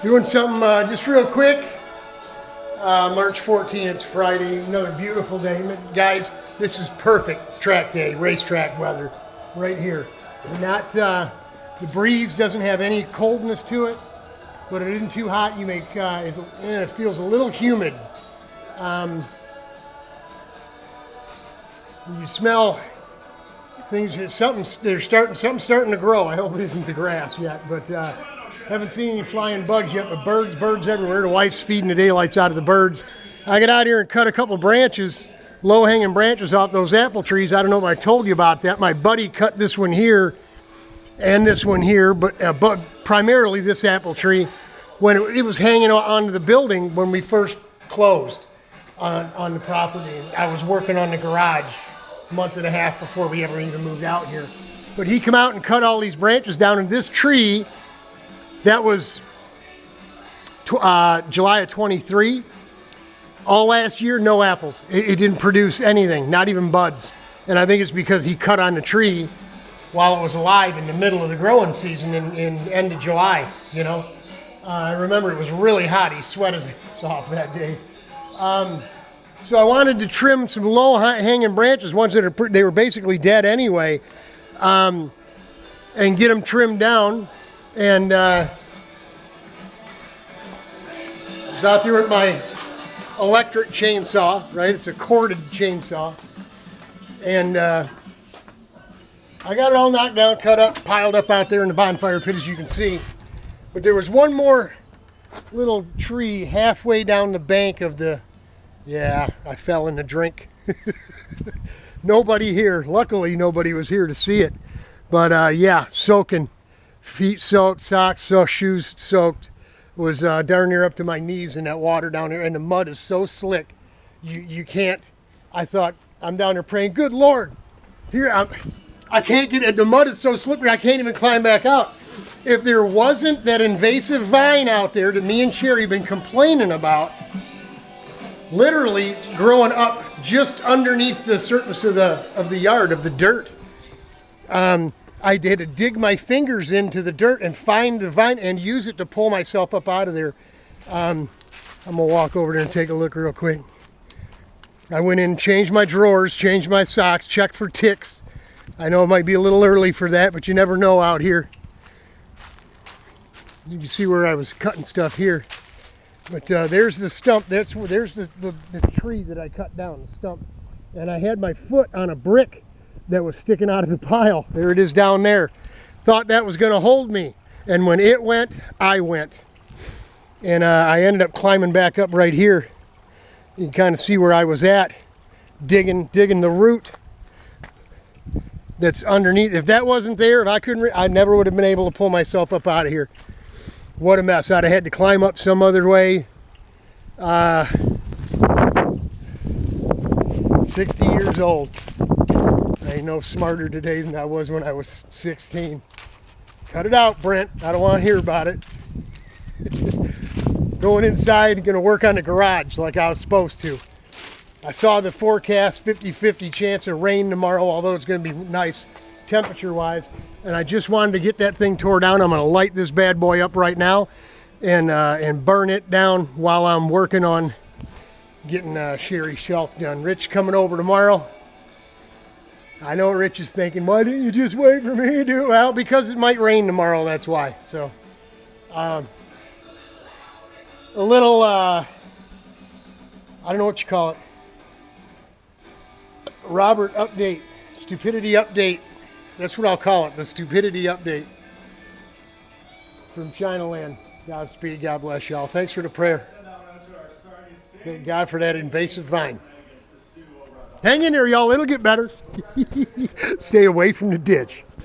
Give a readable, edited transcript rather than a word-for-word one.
Doing something just real quick. March 14th, it's Friday, another beautiful day. Guys, this is perfect track day, racetrack weather, right here. Not, the breeze doesn't have any coldness to it, but it isn't too hot. You make, it feels a little humid. You smell things, something's starting to grow. I hope it isn't the grass yet, but haven't seen any flying bugs yet, but birds everywhere. The wife's feeding the daylights out of the birds. I got out here and cut a couple branches, low-hanging branches off those apple trees. I don't know if I told you about that. My buddy cut this one here and this one here, but primarily this apple tree when it was hanging onto the building when we first closed on the property. I was working on the garage a month and a half before we ever even moved out here. But he come out and cut all these branches down, and this tree, that was July of 23. All last year, no apples. It didn't produce anything, not even buds. And I think it's because he cut on the tree while it was alive in the middle of the growing season in end of July, you know. I remember it was really hot. He sweat his ass off that day. So I wanted to trim some low-hanging branches, ones that they were basically dead anyway, and get them trimmed down. And I was out there with my electric chainsaw, right? It's a corded chainsaw. And I got it all knocked down, cut up, piled up out there in the bonfire pit, as you can see. But there was one more little tree halfway down the bank of the... Yeah, I fell in the drink. Nobody here. Luckily, nobody was here to see it. But yeah, soaking. Feet soaked, socks soaked, shoes soaked. It was darn near up to my knees in that water down there. And the mud is so slick. You can't... I thought, I'm down there praying, good Lord. Here, I can't get it. The mud is so slippery, I can't even climb back out. If there wasn't that invasive vine out there that me and Sherry have been complaining about, literally growing up just underneath the surface of the yard, of the dirt. I had to dig my fingers into the dirt and find the vine and use it to pull myself up out of there. I'm gonna walk over there and take a look real quick. I went in, changed my drawers, changed my socks, checked for ticks. I know it might be a little early for that, but you never know out here. You can see where I was cutting stuff here. But there's the stump. There's the tree that I cut down, the stump. And I had my foot on a brick that was sticking out of the pile. There it is down there. Thought that was going to hold me. And when it went, I went. And I ended up climbing back up right here. You can kind of see where I was at, digging the root that's underneath. If that wasn't there, if I couldn't, I never would have been able to pull myself up out of here. What a mess. I'd have had to climb up some other way. 60 years old. I ain't no smarter today than I was when I was 16. Cut it out, Brent. I don't want to hear about it. Going inside and going to work on the garage like I was supposed to. I saw the forecast, 50-50 chance of rain tomorrow, although it's going to be nice temperature-wise. And I just wanted to get that thing tore down. I'm going to light this bad boy up right now and burn it down while I'm working on getting Sherry's shelf done. Rich coming over tomorrow. I know what Rich is thinking. Why didn't you just wait for me to do it? Well, because it might rain tomorrow, that's why. So, a little, I don't know what you call it. Robert update, stupidity update. That's what I'll call it, the stupidity update from China land. Godspeed, God bless y'all. Thanks for the prayer. Thank God for that invasive vine. Hang in there, y'all. It'll get better. Stay away from the ditch.